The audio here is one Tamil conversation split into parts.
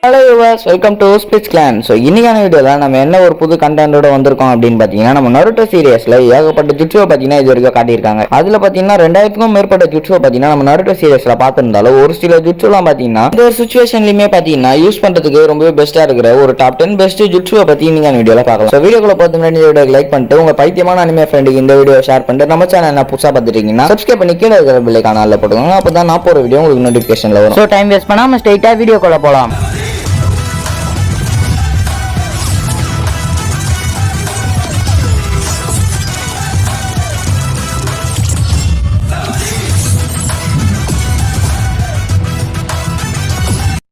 Hello yours, welcome to Spitch Clan. So இன்னைக்கான வீடியோவில் நம்ம என்ன ஒரு புது கண்டென்ட்டோட வந்திருக்கோம் அப்படின்னு பார்த்தீங்கன்னா, நம்ம நருட்டோ சீரியஸில் ஏகப்பட்ட ஜுட்சுவை பார்த்தீங்கன்னா இது வரைக்கும் காட்டியிருக்காங்க. அதில் பார்த்தீங்கன்னா 2000க்கும் மேற்பட்ட ஜுட்சுவை பார்த்தீங்கன்னா நம்ம நருட்டோ சீரியஸில் பார்த்துருந்தாலும் ஒரு சில ஜுட்சுலாம் பார்த்தீங்கன்னா இந்த ஒரு சுச்சுவேஷன்லையுமே பார்த்தீங்கன்னா யூஸ் பண்ணுறதுக்கு ரொம்பவே பெஸ்ட்டாக இருக்கிற ஒரு டாப் 10 பெஸ்ட் ஜுட்சுவை பற்றி இன்னைக்கான வீடியோவில் பார்க்கலாம். ஸோ வீடியோக்குள்ள பார்த்து முன்னாடி இந்த வீடியோ லைக் பண்ணிட்டு உங்கள் பைத்தியமான அனிமே ஃப்ரெண்டுக்கு இந்த வீடியோ ஷேர் பண்ணிட்டு நம்ம சேனல் என்ன புதுசாக பார்த்துட்டீங்கன்னா சப்ஸ்கிரைப் பண்ணி கீழே இருக்கிற பில்லை காணால போட்டுக்கோங்க. அப்போ தான் நான் போகிற வீடியோ உங்களுக்கு நோட்டிஃபிகேஷனில் வரும். ஸோ டைம் வேஸ்ட் பண்ணாமல் ஸ்ட்ரைட்டாக வீடியோக்குள்ள போகலாம்.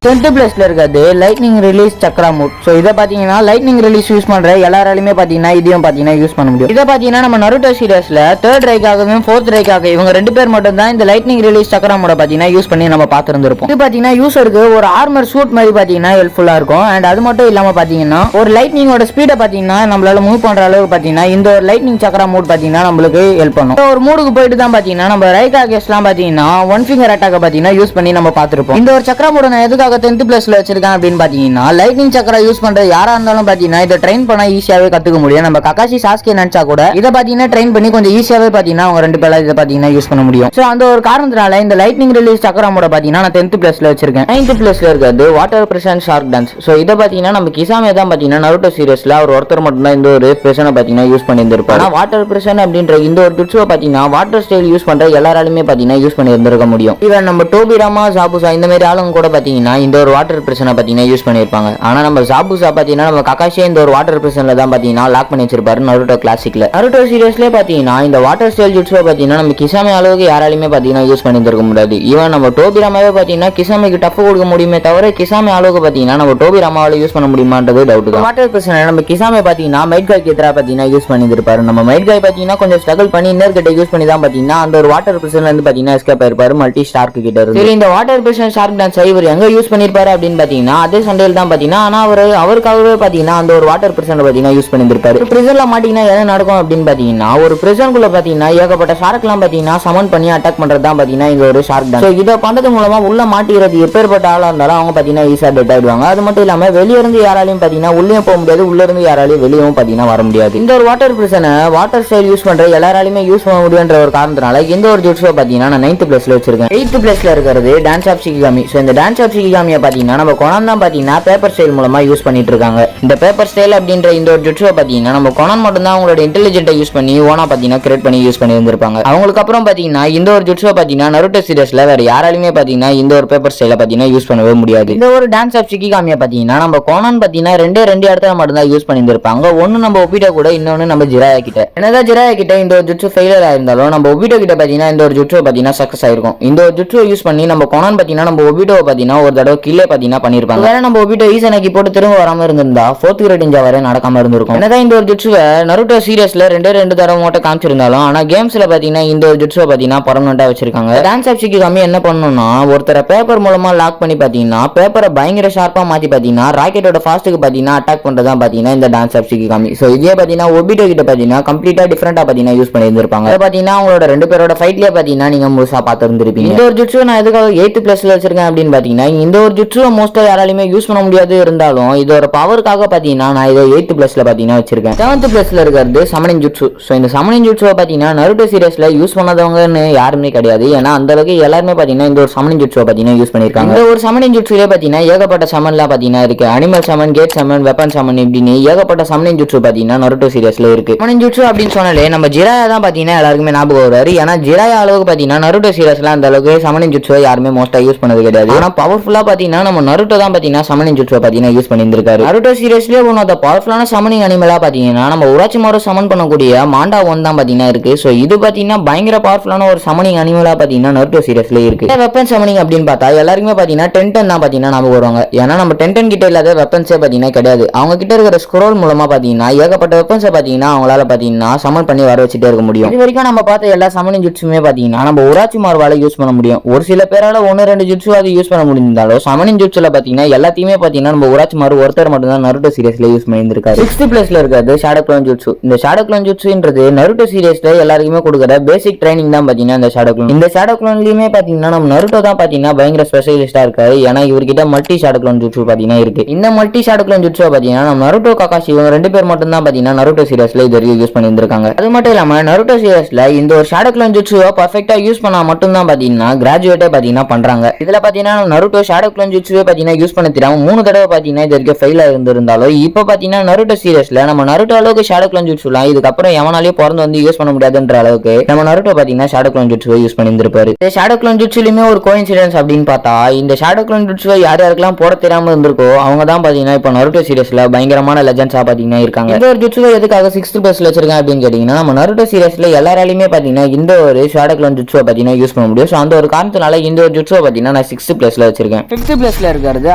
டென்த் பிளேஸ்ல இருக்காது lightning release Chakra mood. So இதை பார்த்தீங்கன்னா லைட்னிங் ரிலீஸ் யூஸ் பண்ற எல்லாராலுமே பார்த்தீங்கன்னா இதையும் பார்த்தீங்கன்னா யூஸ் பண்ண முடியும். இதை பார்த்தீங்கன்னா நம்ம நருட்டோ சீரியஸ்ல தேர்ட் ரைக்காகவும் ஃபோர்த் ரைக்காக இவங்க 2 பேர் மட்டும் தான் இந்த லைட்னிங் ரிலீஸ் சக்ரா மூட பார்த்தீங்கன்னா யூஸ் பண்ணி நம்ம பார்த்துருந்துருப்போம். இது பார்த்தீங்கன்னா யூசருக்கு ஒரு ஆர்மர் சூட் மாதிரி பார்த்தீங்கன்னா ஹெல்ப்ஃபுல்லா இருக்கும். அண்ட் அது மட்டும் இல்லாம பார்த்தீங்கன்னா ஒரு லைட்னிங்கோட ஸ்பீடை பார்த்தீங்கன்னா நம்மளால மூவ் பண்ற அளவுக்கு பார்த்தீங்கன்னா இந்த ஒரு லைட்னிங் சக்ரா மூட் பார்த்தீங்கன்னா நம்மளுக்கு ஹெல்ப் பண்ணும். ஒரு மூடுக்கு போயிட்டு தான் பார்த்தீங்கன்னா நம்ம ரைக்கா கேஸ்லாம் பார்த்தீங்கன்னா 1 ஃபிங்கர் அட்டாக் பார்த்தீங்கன்னா யூஸ் பண்ணி நம்ம பார்த்துருப்போம். இந்த ஒரு சக்ரா மூட நான் எதுக்காக 10th பிளேஸ்ல வச்சிருக்கேன் அப்படின்னு பாத்தீங்கன்னா லைட்னிங் சக்கரா யூஸ் பண்ற யாரா இருந்தாலும் பாத்தீங்கன்னா இதை ட்ரெயின் பண்ண ஈஸியாவே கத்துக்க முடியும். நம்ம ககாஷி சாஸ்கே நினைச்சா கூட இதை பாத்தீங்கன்னா ட்ரெயின் பண்ணி கொஞ்சம் ஈஸியாவே பாத்தீங்கன்னா அவங்க 2 பேரும் இதை பாத்தீங்கன்னா யூஸ் பண்ண முடியும். சோ அந்த ஒரு காரணத்தினால இந்த லைட்னிங் ரிலீஸ் சக்கரா மூட பாத்தீங்கன்னா நான் 10th பிளேஸ்ல வச்சிருக்கேன். 9th பிளேஸ்ல இருக்கிறது water precision shark dance. So இதை பாத்தீங்கன்னா நம்ம கிசாமே தான் பாத்தீங்கன்னா நருட்டோ சீரியஸ்ல அவர் ஒருத்தர் மட்டும் தான் இந்த ஒரு பிரஷனை பாத்தீங்கன்னா யூஸ் பண்ணி இருந்திருப்பாரு. வாட்டர் பிரஷன் அப்படின்ற இந்த ஒரு ஜுட்சுவை பாத்தீங்கன்னா வாட்டர் ஸ்டைல் யூஸ் பண்ற எல்லாராலுமே பாத்தீங்கன்னா யூஸ் பண்ணி இருந்திருக்க முடியும். இவன் நம்ம டோபிராமா ஜாபுசா இந்த மாதிரி ஆளுங்க கூட பாத்தீங்கன்னா இந்த ஒரு வாட்டர் பிரஷனை பாத்தீங்கன்னா யூஸ் பண்ணிருப்பாங்க. ஆனா நம்ம ஜாபுசா பாத்தீங்கன்னா நம்ம ககாஷியே இந்த ஒரு வாட்டர் பிரஷன்ல தான் பாத்தீங்கன்னா லாக் பண்ணி வச்சிருப்பாரு நருட்டோ கிளாசிக்ல. நருட்டோ சீரியஸ்ல பாத்தீங்கன்னா இந்த வாட்டர் ஸ்டைல் ஜுட்சுவை பாத்தீங்கன்னா நம்ம கிசாமே அளவுக்கு யாராலுமே பாத்தீங்கன்னா யூஸ் பண்ணி இருக்க முடியாது. ஈவன் நம்ம டோபிராமாவே பாத்தீங்கன்னா கிசாமிக்கு டஃப் கொடுக்க முடியுமே தவிர கிசாமே அளவுக்கு பாத்தீங்கன்னா நம்ம டோபிராமாவால யூஸ் பண்ண முடியுமான்றது டவுட் தான். வாட்டர் பிரஷனை நம்ம கிசாமே பாத்தீங்கன்னா மைட் காய்க்கு எதிராக பாத்தீங்கன்னா யூஸ் பண்ணி இருப்பாரு. நம்ம மைட் காய் பாத்தீங்கன்னா கொஞ்சம் ஸ்ட்ரகிள் பண்ணி இன்னர் கிட்ட யூஸ் பண்ணி தான் பாத்தீங்கன்னா அந்த ஒரு வாட்டர் பிரஷன்ல இருந்து பாத்தீங்கன்னா எஸ்கேப் ஆயிருப்பாரு மல்டி ஸ்டார்க் கிட்ட இருந்து. சரி, இந்த வாட்டர் பிரஷன் ஷார்க் டான்ஸ் இவர் எங்க யூஸ் பண்ணிருப்பாரு அப்படின்னு பாத்தீங்கன்னா அதே சண்டையில் தான் பாத்தீங்கன்னா. ஆனா அவருக்காகவே பாத்தீங்கன்னா அந்த ஒரு வாட்டர் பிரஷன் பாத்தீங்கன்னா யூஸ் பண்ணிருப்பாரு. பிரஷன்ல மாட்டீங்கன்னா என்ன நடக்கும் அப்படின்னு பாத்தீங்கன்னா ஒரு பிரஷனுக்குள்ள பாத்தீங்கன்னா ஏகப்பட்ட ஷார்க்லாம் பாத்தீங்கன்னா சமன் பண்ணி அட்டாக் பண்றது தான் பாத்தீங்கன்னா இந்த ஒரு ஷார்க் டான்ஸ். இதை பண்றது மூலமா உள்ள மாட்டிக்கிறது எப்பேற்பட்ட ஆளா இருந்தாலும் அவங்க பாத்தீங்கன்னா ஈஸியா டெட் ஆயிடுவாங்க. அது மட்டும் இல்லாம வெளிய இருந்து யாராலையும் பாத்தீங்கன்னா உள்ளே போக முடியாது, உள்ள இருந்து யாராலையும் வெளியவும் பாத்தீங்கன்னா வர முடியாது. இந்த ஒரு வாட்டர் பிரஷனை வாட்டர் ஸ்டைல் யூஸ் பண்ற எல்லாராலையுமே யூஸ் பண்ண முடியுன்ற ஒரு காரணத்தினால இந்த ஒரு ஜுட்சுவை பாத்தீங்கன்னா நான் 9th பிளேஸ்ல வச்சிருக்கேன். 8th பிளேஸ்ல இருக்கிறது டான்ஸ் ஆஃப் ஷிகிகாமி. சோ இந்த டான்ஸ் ஆஃப் ஷிகிகாமியை பாத்தீங்கன்னா நம்ம கொனான் தான் பாத்தீங்கன்னா பேப்பர் ஸ்டைல் மூலமா யூஸ் பண்ணிட்டு இருக்காங்க. இந்த பேப்பர் ஸ்டைல் அப்படின்ற இந்த ஒரு ஜுட்சுவை பாத்தீங்கன்னா நம்ம கொனான் மட்டும் தான் அவங்களோட இன்டெலிஜென்ட்டை யூஸ் பண்ணி ஓனா பாத்தீங்கன்னா கிரியேட் பண்ணி யூஸ் பண்ணி இருந்திருப்பாங்க. அவங்களுக்கு அப்புறம் பாத்தீங்கன்னா இந்த ஒரு ஜுட்சுவை பாத்தீங்கன்னா நருட்டோ சீரியஸ்ல வேற யாராலுமே பாத்தீங்கன்னா இந்த ஒரு பேப்பர் ஸ்டைல பாத்தீங்கன்னா யூஸ் பண்ணவே முடியாது. இந்த ஒரு டான்ஸ் ஆஃப் ஷிகிகாமியை பாத்தீங்கன்னா நம்ம கொனான் பாத்தீங்கன்னா ரெண்டு இடத்துல மட்டும் தான் யூஸ் பண்ணி இருப்பாங்க. ஒன்னு நம்ம ஒபிட்டோ கூட, இன்னொன்னு நம்ம ஜிராயா கிட்ட. என்னதான் ஜிராயா கிட்ட இந்த ஒரு ஜுட்சு ஃபெயிலியர் ஆயிருந்தாலும் நம்ம ஒபிட்டோ கிட்ட பாத்தீங்கன்னா இந்த ஒரு ஜுட்சுவை பாத்தீங்கன்னா சக்சஸ் ஆயிருக்கும். இந்த ஒரு ஜுட்சுவை யூஸ் பண்ணி நம்ம கொனான் பாத்தீங்கன்னா நம்ம ஒபிட்டோவை பாத்தீங்கன்னா ஒரு தடவை கில்லே பாத்தீங்கன்னா பண்ணிருப்பாங்க. வேற நம்ம ஒபிட்டோ ஈசனாக்கி போட்டு திரும்ப வராம இருந்திருந்தா 4th கிரேட் இன்ஜா வரை நடக்காம இருந்திருக்கும். என்னதான் இந்த ஒரு ஜுட்சுவை நருட்டோ சீரியஸ்ல 2 தடவை மட்டும் காமிச்சிருந்தாலும் ஆனா கேம்ஸ்ல பாத்தீங்கன்னா இந்த ஒரு ஜுட்சுவை பாத்தீங்கன்னா பர்மனண்டா வச்சிருக்காங்க. டான்ஸ் ஆஃப் ஷிகிகாமி என்ன பண்ணணும்னா ஒருத்தரை பேப்பர் மூலமா லாக் பண்ணி பாத்தீங்கன்னா பேப்பரை பயங்கர ஷார்ப்பா மாத்தி பாத்தீங்கன்னா ராக்கெட்டோட ஃபாஸ்ட்டுக்கு பாத்தீங்கன்னா அட்டாக் பண்றதா பாத்தீங்கன்னா இந்த டான்ஸ் ஆஃப் ஷிகிகாமி. சோ இதே பாத்தீங்கன்னா ஒபிட்டோ கிட்ட பாத்தீங்கன்னா கம்ப்ளீட்டா டிஃபரெண்டா பாத்தீங்கன்னா யூஸ் பண்ணி இருந்திருப்பாங்க. பாத்தீங்கன்னா அவங்களோட 2 பேரோட ஃபைட்லயே பாத்தீங்கன்னா நீங்க முழுசா பார்த்து இருந்திருப்பீங்க. இந்த ஒரு ஜுட்சுவை நான் எதுக்காக 8th பிளேஸ்ல வச்சிருக்கேன் அப்படின்னு பாத்தீங்கன்னா இந்த ஒரு ஜுட்சுவை மோஸ்டா யாராலுமே யூஸ் பண்ண முடியாது இருந்தாலும் இதோட பவருக்காக பாத்தீங்கன்னா நான் இதை 8th பிளேஸ்ல பாத்தீங்கன்னா வச்சிருக்கேன். 7th பிளேஸ்ல இருக்கிறது சமனிங் ஜுட்சு. சோ இந்த சமனிங் ஜுட்சுவை பாத்தீங்கன்னா நருட்டோ சீரியஸ்ல யூஸ் பண்ணதவங்கன்னு யாருமே கிடையாது. ஏன்னா அந்த அளவுக்கு எல்லாருமே பாத்தீங்கன்னா இந்த ஒரு சமனிங் ஜுட்சுவை பாத்தீங்கன்னா யூஸ் பண்ணிருக்காங்க. இந்த ஒரு சமனிங் ஜுட்சுல பாத்தீங்கன்னா ஏகப்பட்ட சமன்லாம் பாத்தீங்கன்னா இருக்கு. அனிமல் சமன், கேட் சமன், வெப்பன் சமன் இப்படின்னு ஏகப்பட்ட சமனிங் ஜுட்சு பாத்தீங்கன்னா நருட்டோ சீரியஸ்ல இருக்கு. சமனிங் ஜுட்சு அப்படின்னு சொன்னாலே நம்ம ஜிராயா தான் பாத்தீங்கன்னா எல்லாருக்குமே ஞாபகம் வருவாரு. ஏன்னா ஜிராயா அளவுக்கு பாத்தீங்கன்னா நருட்டோ சீரியஸ்ல அந்த அளவுக்கு சமனிங் ஜுட்சுவை யாருமே மோஸ்டா யூஸ் பண்ணது கிடையாது. ஆனா பவர்ஃபுல்லா பாத்தீங்கன்னா நம்ம நருட்டோ தான் பாத்தீங்கன்னா சமனிங் ஜுட்சுவை பாத்தீங்கன்னா யூஸ் பண்ணிருக்காரு. நருட்டோ சீரியஸ்லயே ஒன் ஆஃப் தி பவர்ஃபுல்லான சமனிங் அனிமலா பாத்தீங்கன்னா நம்ம உராச்சிமாரு சமன் பண்ணக்கூடிய மாண்டா 1 தான் பாத்தீங்கன்னா இருக்கு. சோ இது பாத்தீங்கன்னா பயங்கர பவர்ஃபுல்லான ஒரு சமனிங் அனிமலா பாத்தீங்கன்னா நருட்டோ சீரியஸ்ல இருக்கு. வெப்பன் சமனிங் அப்படின்னு பார்த்தா எல்லாருக்குமே பாத்தீங்கன்னா 10 தான் பாத்தீங்கன்னா நாம வருவாங்க. ஏன்னா நம்ம 10 கிட்ட இல்லாத வெப்பன்ஸே பாத்தீங்கன்னா கிடையாது. அவங்க கிட்ட இருக்கிற ஸ்க்ரோல் மூலமா பாத்தீங்கன்னா ஏகப்பட்ட வெப்பன்ஸை பாத்தீங்கன்னா அவங்களால பாத்தீங்கன்னா சமன் பண்ணி வர வச்சுட்டே இருக்க முடியும். இது வரைக்கும் நம்ம பார்த்த எல்லா சமனிங் ஜுட்சுமே பாத்தீங்கன்னா நம்ம உராச்சிமாருவால யூஸ் பண்ண முடியும். ஒரு சில பேரால 1-2 ஜுட்சு அது யூஸ் பண்ண முடிந்தாலும் இருந்தாலும் சமனின் ஜுட்சுல பாத்தீங்கன்னா எல்லாத்தையுமே பாத்தீங்கன்னா நம்ம உராச்சிமாரு ஒருத்தர் மட்டும் தான் நருட்டோ சீரிஸ்ல யூஸ் பண்ணியிருக்காரு. 6th பிளேஸ்ல இருக்கிறது ஷேடோ க்ளோன் ஜுட்சு. இந்த ஷேடோ க்ளோன் ஜுட்சுன்றது நருட்டோ சீரிஸ்ல எல்லாருக்குமே கொடுக்குற பேசிக் ட்ரைனிங் தான் பாத்தீங்கன்னா இந்த ஷேடோ க்ளோன். இந்த ஷேடோ க்ளோன்லயுமே பாத்தீங்கன்னா நம்ம நருட்டோ தான் பாத்தீங்கன்னா பயங்கர ஸ்பெஷலிஸ்டா இருக்காரு. ஏன்னா இவர்கிட்ட மல்டி ஷேடோ க்ளோன் ஜுட்சு பாத்தீங்கன்னா இருக்கு. இந்த மல்டி ஷேடோ க்ளோன் ஜுட்சு பாத்தீங்கன்னா நம்ம நருட்டோ காகாஷி இவங்க 2 பேர் மட்டும் தான் பாத்தீங்கன்னா நருட்டோ சீரிஸ்ல இது வரைக்கும் யூஸ் பண்ணியிருக்காங்க. அது மட்டும் இல்லாம நருட்டோ சீரிஸ்ல இந்த ஒரு ஷேடோ க்ளோன் ஜுட்சுவை பர்ஃபெக்ட்டா யூஸ் பண்ணா மட்டும் தான் பாத்தீங்கன்னா கிராஜுவேட்டே பாத்தீங்கன்னா பண்றாங்க. இதுல பாத்தீங்கன்னா நருட்டோ ஷேடோ க்ளோன் ஜுட்சுவே பாத்தீங்கன்னா யூஸ் பண்ண தெரியாம 3 தடவை பாத்தீங்கன்னா இது வரைக்கும் ஃபெயில் ஆயிருந்தாலும் இப்போ பாத்தீங்கன்னா நருட்டோ சீரிஸ்ல நம்ம நருட்டோ அளவுக்கு ஷேடோ க்ளோன் ஜுட்சுலாம் இதுக்கப்புறம் எவனாலேயே பிறந்து வந்து யூஸ் பண்ண முடியாதுன்ற அளவுக்கு நம்ம நருட்டோ பாத்தீங்கன்னா ஷேடோ க்ளோன் ஜுட்சுவை யூஸ் பண்ணியிருப்பாரு. இந்த ஷேடோ க்ளோன் ஜுட்சுலயுமே ஒரு கோஇன்சிடென்ஸ் அப்படின்னு பார்த்தா இந்த ஷேடோ க்ளோன் ஜுட்சுவை யார் யாருக்கெல்லாம் போட தெரியாம இருந்திருக்கோ அவங்க தான் பாத்தீங்கன்னா இப்போ நருட்டோ சீரிஸ்ல பயங்கரமான லெஜெண்ட்ஸா பாத்தீங்கன்னா இருக்காங்க. இந்த ஒரு ஜுட்சுவை எதுக்காக 6th பிளேஸ்ல வச்சிருக்கேன் அப்படின்னு கேட்டீங்கன்னா நம்ம நருட்டோ சீரிஸ்ல எல்லாராலையுமே பாத்தீங்கன்னா இந்த ஒரு ஷேடோ க்ளோன் ஜுட்சுவை பாத்தீங்கன்னா யூஸ் பண்ண முடியும். ஸோ அந்த ஒரு காரணத்தினால இந்த ஒரு ஜுட்சுவை பாத்தீங்கன்னா நான் 6th பிளேஸ்ல வச்சிருக்கேன். 5th பிளேஸ்ல இருக்கிறது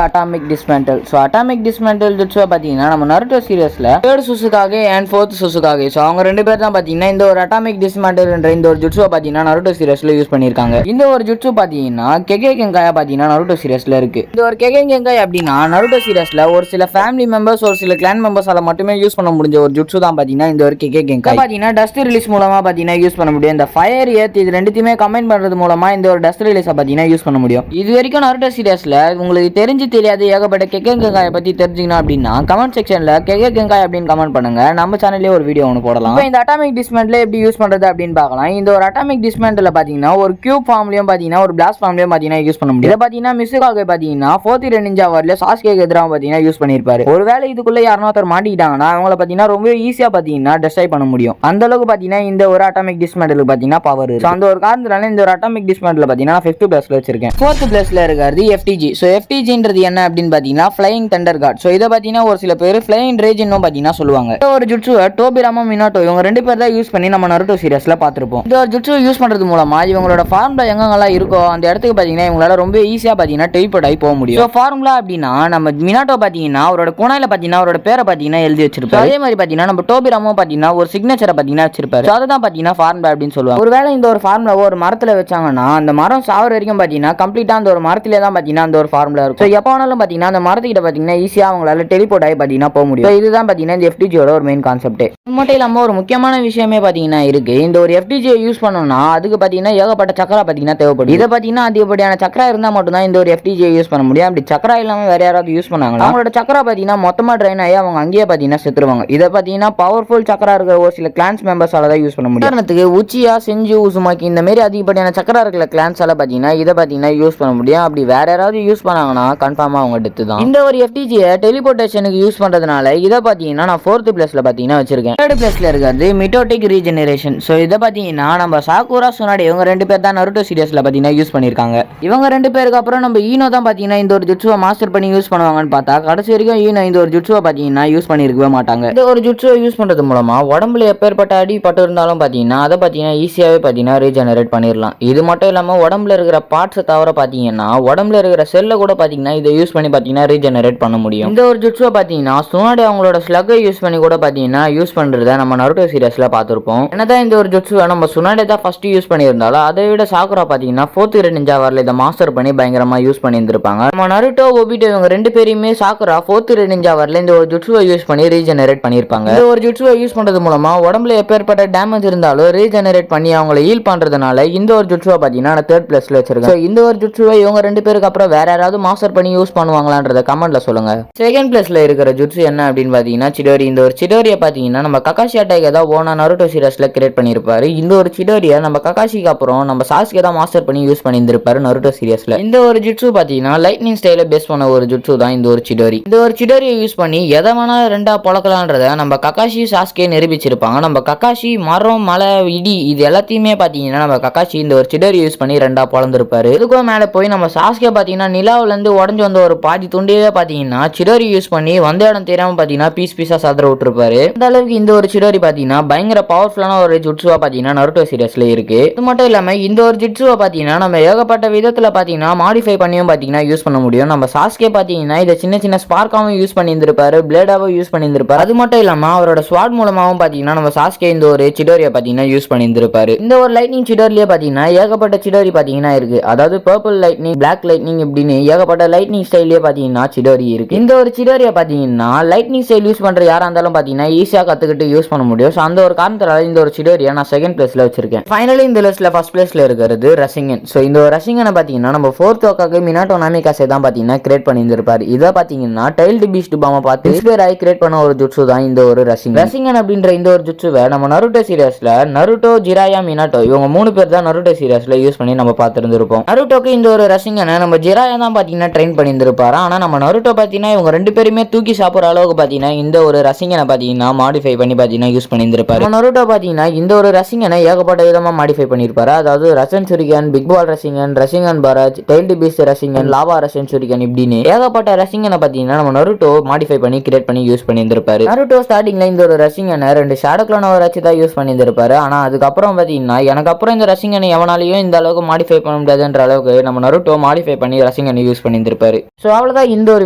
atomic dismantle. So atomic dismantle ஜுட்சுவை பாத்தீங்கன்னா நம்ம நருட்டோ சீரிஸ்ல 3rd Tsuchikage and 4th Tsuchikage so அவங்க 2 பேர் தான் பாத்தீங்கன்னா இந்த ஒரு அட்டாமிக் டிஸ்மேண்டல் என்ற இந்த ஒரு ஜுட்சுவை பாத்தீங்கன்னா நருட்டோ சீரிஸ்ல யூஸ் பண்ணிருக்காங்க. இந்த ஒரு ஜுட்சு பாத்தீங்கன்னா கெகே கெங்காயா பாத்தீங்கன்னா நருட்டோ சீரிஸ்ல இருக்கு. இந்த ஒரு கெகே கெங்காய் அப்படின்னா நருட்டோ சீரிஸ்ல ஒரு சில ஃபேமிலி மெம்பர்ஸ் ஒரு சில கிளான் மெம்பர்ஸால மட்டுமே யூஸ் பண்ண முடிஞ்ச ஒரு ஜுட்சு தான் பாத்தீங்கன்னா இந்த ஒரு கெகே கெங்காய். பாத்தீங்கன்னா டஸ்ட் ரிலீஸ் மூலமா பாத்தீங்கன்னா யூஸ் பண்ண முடியும். இந்த ஃபயர் எர்த் இது ரெண்டுத்தையுமே கம்பைன் பண்றது மூலமா இந்த ஒரு டஸ்ட் ரிலீஸை பாத்தீங்கன்னா யூஸ் பண்ண முடியும். இது வரைக்கும் நருட்டோ சீரிஸ்ல உங்களுக்கு தெரிஞ்சு தெரியாது ஏகப்பட்ட கெகே கெங்காயை பத்தி தெரிஞ்சுக்கணும் அப்படின்னா கமெண்ட் செக்ஷன்ல கெகே கெங்காய் அப்படின்னு கமெண்ட் பண்ணுங்க. நம்ம சேனல்லே ஒரு வீடியோ ஒன்று போடலாம். இப்போ இந்த அட்டாமிக் டிஸ்மேண்டில் எப்படி யூஸ் பண்றது அப்படின்னு பார்க்கலாம். இந்த ஒரு அட்டாமிக் டிஸ்மேண்டில் பாத்தீங்கன்னா ஒரு கியூப் ஃபார்ம்லயும் பாத்தீங்கன்னா ஒரு பிளாஸ்ட் ஃபார்ம்லயும் பாத்தீங்கன்னா யூஸ் பண்ண முடியும். இதை பாத்தீங்கன்னா மிசுகாக பாத்தீங்கன்னா 4th நிஞ்சா வார்ல சாஸ்கேக்கு எதிராக பாத்தீங்கன்னா யூஸ் பண்ணிருப்பாரு. ஒருவேளை இதுக்குள்ள யாரும் ஒருத்தர் மாட்டிக்கிட்டாங்கன்னா அவங்கள பாத்தீங்கன்னா ரொம்ப ஈஸியா பாத்தீங்கன்னா டெஸ்ட்ராய் பண்ண முடியும். அந்த அளவுக்கு பாத்தீங்கன்னா இந்த ஒரு அட்டாமிக் டிஸ்மேண்டிலுக்கு பாத்தீங்கன்னா பவர் இருக்கு. அந்த ஒரு காரணத்தினால இந்த ஒரு அட்டாமிக் டிஸ்மேண்டில் பாத்தீங்கன்னா 5th பிளேஸ்ல வச்சிருக்கேன். 4th பிளேஸ்ல இருக்கிறது FTG. ஸோ FTGன்றது என்ன அப்படின்னு பாத்தீங்கன்னா ஃபிளையிங் தண்டர் காட். ஸோ இதை பாத்தீங்கன்னா ஒரு சில பேர் ஃபிளையிங் ரேஜ் இன்னும் பாத்தீங்கன்னா சொல்லுவாங்க. ஒரு ஜுட்சுவை டோபிராமா மினாட்டோ இவங்க 2 பேர் தான் யூஸ் பண்ணி நம்ம நருட்டோ சீரிஸ்ல பார்த்திருப்போம். இந்த ஒரு ஜுட்சுவை யூஸ் பண்றது மூலமா இவங்களோட ஃபார்முலா எங்கெல்லாம் இருக்கோ அந்த இடத்துக்கு பாத்தீங்கன்னா இவங்களால ரொம்ப ஈஸியா பாத்தீங்கன்னா டெலிபோர்ட் ஆகி போக முடியும். ஸோ ஃபார்முலா அப்படின்னா நம்ம மினாட்டோ பாத்தீங்கன்னா அவரோட குணாயில பாத்தீங்கன்னா அவரோட பேரை பாத்தீங்கன்னா எழுதி வச்சிருப்பாரு. அதே மாதிரி பாத்தீங்கன்னா நம்ம டோபிராமோ பாத்தீங்கன்னா ஒரு சிக்னேச்சரை பாத்தீங்கன்னா வச்சிருப்பாரு. அதை தான் பாத்தீங்கன்னா ஃபார்முலா அப்படின்னு சொல்லுவாங்க. ஒருவேளை இந்த ஒரு ஃபார்முலாவை ஒரு மரத்துல வச்சாங்கன்னா அந்த மரம் சாவர வரைக்கும் பாத்தீங்கன்னா கம்ப்ளீட்டா அந்த ஒரு மரத்திலே தான் பாத்தீங்கன்னா அந்த ஒரு ஃபார்முலா இருக்கும். எப்போ வேணாலும் பாத்தீங்கன்னா அந்த மரத்துக்கிட்ட பாத்தீங்கன்னா ஈஸியா அவங்களால டெலிபோர்ட் ஆகி பாத்தீங்கன்னா போக முடியும். இதுதான் பாத்தீங்கன்னா இந்த FTGயோட ஒரு மெயின் கான்செப்ட். இது மட்டும் இல்லாம ஒரு முக்கியமான விஷயமே பாத்தீங்கன்னா இருக்கு. இந்த ஒரு FTGயை யூஸ் பண்ணணும்னா அதுக்கு பாத்தீங்கன்னா ஏகப்பட்ட சக்கரா பாத்தீங்கன்னா தேவைப்படும். இதை பாத்தீங்கன்னா அதிகப்படியான சக்கரா இருந்தா மட்டும் தான் இந்த ஒரு FTGயை யூஸ் பண்ண முடியும். அப்படி சக்கரா இல்லாம வேற யாராவது யூஸ் பண்ணாங்களா அவங்களோட சக்கரா பாத்தீங்கன்னா மொத்தமா ட்ரைன் ஆகி அவங்க அங்கேயே பாத்தீங்கன்னா செத்துருவாங்க. இதை பாத்தீங்கன்னா பவர்ஃபுல் சக்கரா இருக்கிற ஒரு சில கிளான்ஸ் மெம்பர்ஸால தான் யூஸ் பண்ண முடியும். உதாரணத்துக்கு உச்சியா செஞ்சு உசுமாக்கி இந்த மாதிரி அதிகப்படியான சக்கரா இருக்கிற கிளான்ஸால பாத்தீங்கன்னா இதை பாத்தீங்கன்னா யூஸ் பண்ண முடியும். அப்படி வேற யாராவது யூஸ் பண்ணாங்கன்னா கன்ஃபார்மா அவங்க டெத்து தான். இந்த ஒரு FTGயை டெலிபோர்டேஷனுக்கு யூஸ் பண்றதுனால இதை பாத்தீங்கன்னா நான் 4th பிளேஸ்ல பாத்தீங்கன்னா வச்சிருக்கேன். 3rd பிளேஸ்ல இருக்கிறது மிட்டோட்டிக் ரீஜெனரேஷன். ஸோ இதை பாத்தீங்கன்னா நம்ம சாக்குரா சுனாடே இவங்க 2 பேர் தான் நருட்டோ சீரிஸ்ல பாத்தீங்கன்னா யூஸ் பண்ணிருக்காங்க. இவங்க 2 பேருக்கு அப்புறம் நம்ம ஈனோ தான் பாத்தீங்கன்னா இந்த ஒரு ஜுட்சுவை மாஸ்டர் பண்ணி யூஸ் பண்ணுவாங்கன்னு பார்த்தா கடைசி வரைக்கும் ஈனோ இந்த ஒரு ஜுட்சுவை பாத்தீங்கன்னா யூஸ் பண்ணிருக்கவே மாட்டாங்க. இந்த ஒரு ஜுட்சுவை யூஸ் பண்றது மூலமா உடம்புல எப்பேற்பட்ட அடி பட்டு இருந்தாலும் பாத்தீங்கன்னா அதை பாத்தீங்கன்னா ஈஸியாவே பாத்தீங்கன்னா ரீஜெனரேட் பண்ணிடலாம். இது மட்டும் இல்லாம உடம்புல இருக்கிற பார்ட்ஸ் தவிர பாத்தீங்கன்னா உடம்புல இருக்கிற செல்ல கூட பாத்தீங்கன்னா இதை யூஸ் பண்ணி பாத்தீங்கன்னா ரீஜெனரேட் பண்ண முடியும். இந்த ஒரு ஜுட்சுவை பாத்தீங்கன்னா சுனாடே அவங்களோட ஸ்லக்கை யூஸ் பண்ணி கூட பாத்தீங்கன்னா யூஸ் பண்றத நம்ம நருட்டோ சீரிஸ்ல பார்த்திருப்போம். என்னதான் இந்த ஒரு ஜுட்சுவை நம்ம சுனாடே தான் ஃபர்ஸ்ட் யூஸ் பண்ணியிருந்தாலும் அதை விட சாக்குரா பாத்தீங்கன்னா 4th நிஞ்சா வார்ல இதை மாஸ்டர் பண்ணி பயங்கரமா யூஸ் பண்ணி இருந்திருப்பாங்க. நம்ம நருட்டோ ஒபிட்டோ இவங்க 2 பேரையுமே சாக்குரா 4th நிஞ்சா வார்ல இந்த ஒரு ஜுட்சுவை யூஸ் பண்ணி ரீஜெனரேட் பண்ணிருப்பாங்க. இந்த ஒரு ஜுட்சுவை யூஸ் பண்றது மூலமா உடம்புல எப்பேற்பட்ட டேமேஜ் இருந்தாலும் ரீஜெனரேட் பண்ணி அவங்களை ஹீல் பண்றதுனால இந்த ஒரு ஜுட்சுவை பாத்தீங்கன்னா நான் 3rd பிளேஸ்ல வச்சிருக்கேன். இந்த ஒரு ஜுட்சுவை இவங்க 2 பேருக்கு அப்புறம் வேற யாராவது மாஸ்டர் பண்ணி யூஸ் பண்ணுவாங்களான்றத கமெண்ட்ல சொல்லுங்க. 2nd பிளேஸ்ல இருக்கிற ஜுட்சு என்ன அப்படின்னு பாத்தீங்கன்னா சிடோரி. இந்த ஒரு சிடோரியை பாத்தீங்கன்னா நம்ம ககாஷி அட்டாக்கே தான் ஓனா நருட்டோ சீரிஸ்ல கிரியேட் பண்ணிருப்பாரு. இந்த ஒரு சிடோரியை நம்ம ககாஷிக்கு அப்புறம் நம்ம சாஸ்கே தான் மாஸ்டர் பண்ணி யூஸ் பண்ணியிருந்திருப்பாரு நருட்டோ சீரிஸ்ல. இந்த ஒரு ஜுட்சு பாத்தீங்கன்னா லைட்னிங் ஸ்டைல பேஸ் பண்ண ஒரு ஜுட்சு தான் இந்த ஒரு சிடோரி. இந்த ஒரு சிடோரியை யூஸ் பண்ணி எதை வேணாலும் 2ஆ பொழக்கலான்றத நம்ம ககாஷி சாஸ்கே நிரூபிச்சிருப்பாங்க. நம்ம ககாஷி மரம் மலை இடி இது எல்லாத்தையுமே பாத்தீங்கன்னா நம்ம ககாஷி இந்த ஒரு சிடோரி யூஸ் பண்ணி 2ஆ பொழந்திருப்பாரு. இதுக்கும் மேல போய் நம்ம சாஸ்கே பாத்தீங்கன்னா நிலாவுல இருந்து உடஞ்சு வந்த ஒரு பாதி துண்டியே பாத்தீங்கன்னா சிடோரி யூஸ் பண்ணி வந்த இடம் தெரியாம பாத்தீங்கன்னா பீஸா சதற விட்டுருப்பாரு. அந்த அளவுக்கு இந்த ஒரு சிடோரி பாத்தீங்கன்னா பயங்கர பவர்ஃபுல்லான ஒரு ஜுட்சுவா பாத்தீங்கன்னா நருட்டோ சீரிஸ்ல இருக்கு. இது மட்டும் இல்லாம இந்த ஒரு ஜுட்சுவா பாத்தீங்கன்னா நம்ம ஏகப்பட்ட விதத்துல பாத்தீங்கன்னா மாடிஃபை பண்ணியும் பாத்தீங்கன்னா யூஸ் பண்ண முடியும். நம்ம சாஸ்கே பாத்தீங்கன்னா இதை சின்ன சின்ன ஸ்பார்க்காவும் யூஸ் பண்ணியிருந்திருப்பாரு, பிளேடாவும் யூஸ் பண்ணியிருந்திருப்பாரு. அது மட்டும் இல்லாம அவரோட ஸ்வாட் மூலமாவும் பாத்தீங்கன்னா நம்ம சாஸ்கே இந்த ஒரு சிடோரியை பாத்தீங்கன்னா யூஸ் பண்ணியிருந்திருப்பாரு. இந்த ஒரு லைட்னிங் சிடோரிலேயே பாத்தீங்கன்னா ஏகப்பட்ட சிடோரி பாத்தீங்கன்னா இருக்கு. அதாவது பர்பிள் லைட்னிங், பிளாக் லைட்னிங் இப்படின்னு ஏகப்பட்ட லைட்னிங் ஸ்டைலே பாத்தீங்கன்னா சிடோரி இருக்கு. இந்த ஒரு சிடோரியை பாத்தீங்கன்னா லைட்னிங் ஸ்டைல் யூஸ் பண்ற யாரா இருந்தாலும் பாத்தீங்கன்னா ஈஸியா கத்துக்கிட்டு யூஸ் பண்ண முடியும். ஸோ அந்த ஒரு காரணத்தால இந்த ஒரு சிடோரியை நான் செகண்ட் பிளேஸ்ல வச்சிருக்கேன். ஃபைனலி இந்த லிஸ்ட்ல ஃபர்ஸ்ட் பிளேஸ்ல இருக்கிறது ரசிங்கன். ஸோ இந்த ஒரு ரசிங்கனை பாத்தீங்கன்னா நம்ம ஃபோர்த் ஓக்காக்கு மினாட்டோ நாமிகாசே தான் பாத்தீங்கன்னா கிரியேட் பண்ணியிருந்திருப்பாரு. இதை பாத்தீங்கன்னா டைல்டு பீஸ்ட் பாம பார்த்து இன்ஸ்பயர் ஆகி கிரியேட் பண்ண ஒரு ஜுட்சு தான் இந்த ஒரு ரசிங்கன். ரசிங்கன் அப்படின்ற இந்த ஒரு ஜுட்சுவை நம்ம நருட்டோ சீரியஸ்ல நருட்டோ, ஜிராயா, மினாட்டோ இவங்க 3 பேர் தான் நருட்டோ சீரியஸ்ல யூஸ் பண்ணி நம்ம பார்த்திருந்திருப்போம். நருட்டோக்கு இந்த ஒரு ரசிங்கனை நம்ம ஜிராயா தான் பாத்தீங்கன்னா ட்ரெயின் பண்ணியிருந்திருப்பாரு. ஆனா நம்ம நருட்டோ பாத்தீங்கன்னா இவங்க 2 பேருமே தூக்கி சாப்பிடுற அளவுக்கு பாத்தீங்கன்னா இந்த ஒரு ரசிங்கனை பாத்தீங்கன்னா மாடிஃபை பண்ணி பாத்தீங்கன்னா யூஸ் பண்ணியிருந்திருப்பாரு. நருட்டோ பாத்தீங்கன்னா இந்த ஒரு ரசிங்கனை ஏகப்பட்ட விதமா மாடிஃபை பண்ணியிருப்பாரு. அதாவது ரசன் சுரிகன், பிக் பால் ரசிங்கன், ரசிங்கன் பராஜ், டைல்டு பீஸ்ட் ரசிங்கன், லாவா ரசன் சுரிகன் இப்படின்னு ஏகப்பட்ட ரசிங்கனை பாத்தீங்கன்னா நம்ம நருட்டோ மாடிஃபை பண்ணி கிரியேட் பண்ணி யூஸ் பண்ணியிருந்திருப்பாரு. நருட்டோ ஸ்டார்டிங்ல இந்த ஒரு ரசிங்கனை 2 ஷேடோ க்ளோனை வச்சு தான் யூஸ் பண்ணியிருந்திருப்பாரு. ஆனா அதுக்கப்புறம் பாத்தீங்கன்னா எனக்கு அப்புறம் இந்த ரசிங்கனை எவனாலையும் இந்த அளவுக்கு மாடிஃபை பண்ண முடியாதுன்ற அளவுக்கு நம்ம நருட்டோ மாடிஃபை பண்ணி ரசிங்கனை யூஸ் பண்ணியிருந்திருப்பாரு. ஸோ அவ்வளோதான் இந்த ஒரு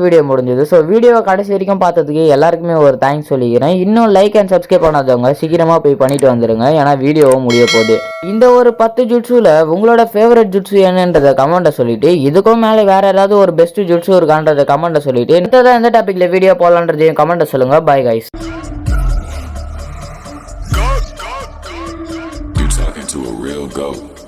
வீடியோ முடிஞ்சது. ஸோ வீடியோவை கடைசி வரைக்கும் பார்த்ததுக்கு எல்லாருக்குமே ஒரு தேங்க்ஸ் சொல்லிக்கிறேன். இன்னும் லைக் அண்ட் சப்ஸ்கிரைப் பண்ணாதவங்க சீக்கிரமா போய் பண்ணிட்டு வந்துருங்க, ஏன்னா வீடியோவும் முடிய போகுது. இந்த ஒரு 10 ஜுட்ஸுல உங்களோட ஃபேவரட் ஜுட்ஸு என்னன்றதை கமெண்ட்டை சொல்லிட்டு இதுக்கும் மேலே வேற ஏதாவது ஒரு பெஸ்ட் ஜுட்ஸு இருக்கான்றதை கமெண்ட்டை சொல்லிட்டு எந்த டாபிக்ல வீடியோ போடலான்றதையும் கமெண்ட்டை சொல்லுங்க. Bye guys. You talking to a real goat.